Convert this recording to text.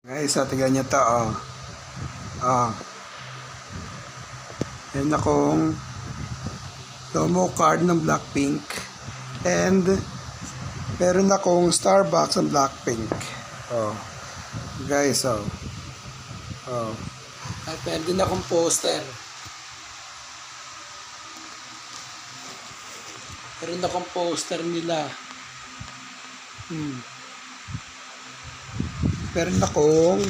Guys, tingnan nyo to, oh. Oh. Yan akong promo card ng Blackpink. And meron akong Starbucks ng Blackpink. Oh. Guys, oh. Oh. At meron din akong poster. Meron akong poster nila. Meron akong